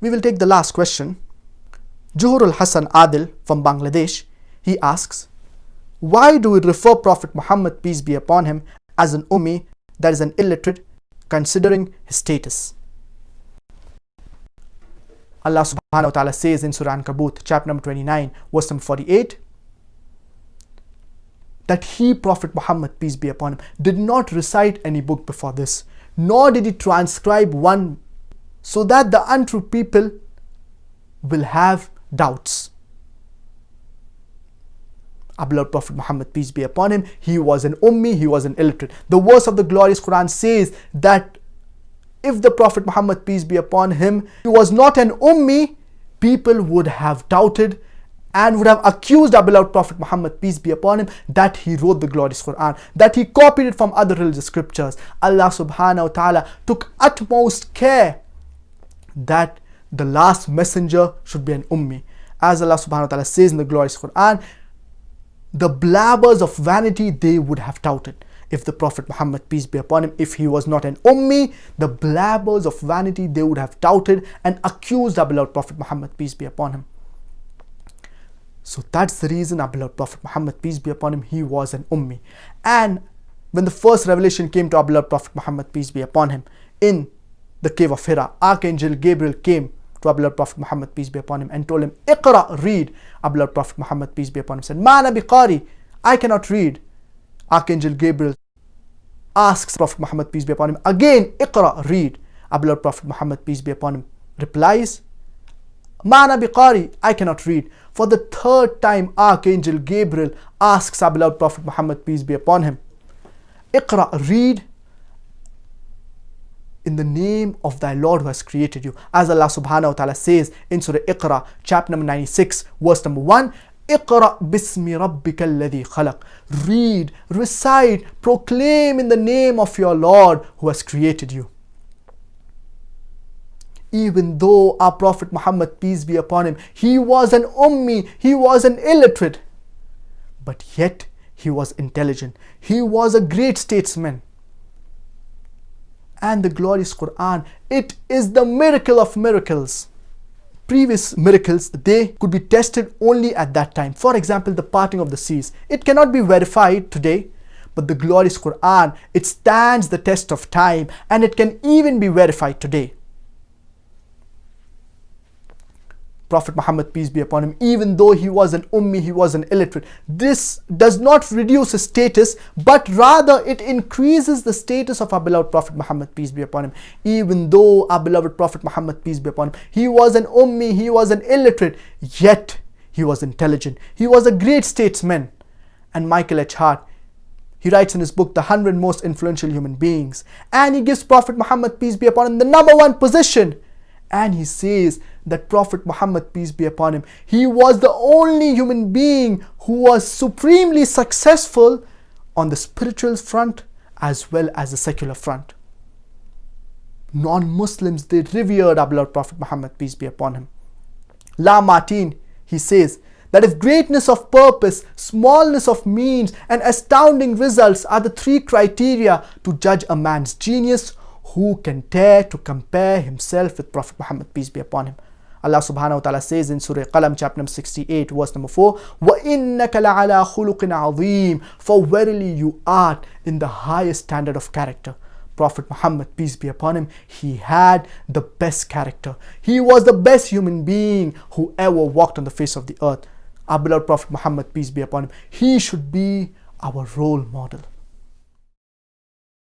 We will take the last question. Juhurul Hassan Adil from Bangladesh, he asks, why do we refer Prophet Muhammad, peace be upon him, as an Ummi, that is an illiterate, considering his status? Allah subhanahu wa ta'ala says in Surah Ankabut, chapter number 29, verse number 48, that he, Prophet Muhammad, peace be upon him, did not recite any book before this, nor did he transcribe one, so that the untrue people will have doubts. Our beloved Prophet Muhammad, peace be upon him, he was an Ummi, he was an illiterate. The verse of the glorious Quran says that if the Prophet Muhammad, peace be upon him, he was not an Ummi, people would have doubted and would have accused our beloved Prophet Muhammad, peace be upon him, that he wrote the glorious Quran, that he copied it from other religious scriptures. Allah subhanahu wa ta'ala took utmost care that the last messenger should be an Ummi. As Allah subhanahu wa ta'ala says in the glorious Quran, the blabbers of vanity, they would have doubted. If the Prophet Muhammad, peace be upon him, if he was not an Ummi, the blabbers of vanity, they would have doubted and accused our beloved Prophet Muhammad, peace be upon him. So that's the reason our beloved Prophet Muhammad, peace be upon him, he was an Ummi. And when the first revelation came to our beloved Prophet Muhammad, peace be upon him, in the cave of Hira, Archangel Gabriel came to our beloved Prophet Muhammad, peace be upon him, and told him, Iqra, read. Our beloved Prophet Muhammad, peace be upon him, said, Ma ana biqari, I cannot read. Archangel Gabriel asks Prophet Muhammad, peace be upon him, again, Iqra, read. Our beloved Prophet Muhammad, peace be upon him, replies, Ma ana biqari, I cannot read. For the third time, Archangel Gabriel asks our beloved Prophet Muhammad, peace be upon him, Iqra, read, in the name of thy Lord who has created you. As Allah subhanahu wa ta'ala says in Surah Iqra, chapter number 96, verse number 1, Iqra bismi rabbika alladhi khalaq. Read, recite, proclaim in the name of your Lord who has created you. Even though our Prophet Muhammad, peace be upon him, he was an Ummi, he was an illiterate, but yet he was intelligent. He was a great statesman. And the glorious Quran, it is the miracle of miracles. Previous miracles, they could be tested only at that time. For example, the parting of the seas. It cannot be verified today, but the glorious Quran, it stands the test of time, and it can even be verified today. Prophet Muhammad, peace be upon him, even though he was an Ummi, he was an illiterate, this does not reduce his status, but rather it increases the status of our beloved Prophet Muhammad, peace be upon him. Even though our beloved Prophet Muhammad, peace be upon him, he was an Ummi, he was an illiterate, yet he was intelligent. He was a great statesman. And Michael H. Hart, he writes in his book, The 100 Most Influential Human Beings, and he gives Prophet Muhammad, peace be upon him, the number one position. And he says that Prophet Muhammad, peace be upon him, he was the only human being who was supremely successful on the spiritual front as well as the secular front. Non-Muslims, they revered our beloved Prophet Muhammad, peace be upon him. Lamartine, he says that if greatness of purpose, smallness of means, and astounding results are the three criteria to judge a man's genius, who can dare to compare himself with Prophet Muhammad, peace be upon him? Allah subhanahu wa ta'ala says in Surah Qalam, chapter number 68, verse number 4, وَإِنَّكَ لَعَلَىٰ خُلُقٍ عَظِيمٍ. For verily you art in the highest standard of character. Prophet Muhammad, peace be upon him, he had the best character. He was the best human being who ever walked on the face of the earth. Our beloved Prophet Muhammad, peace be upon him, he should be our role model.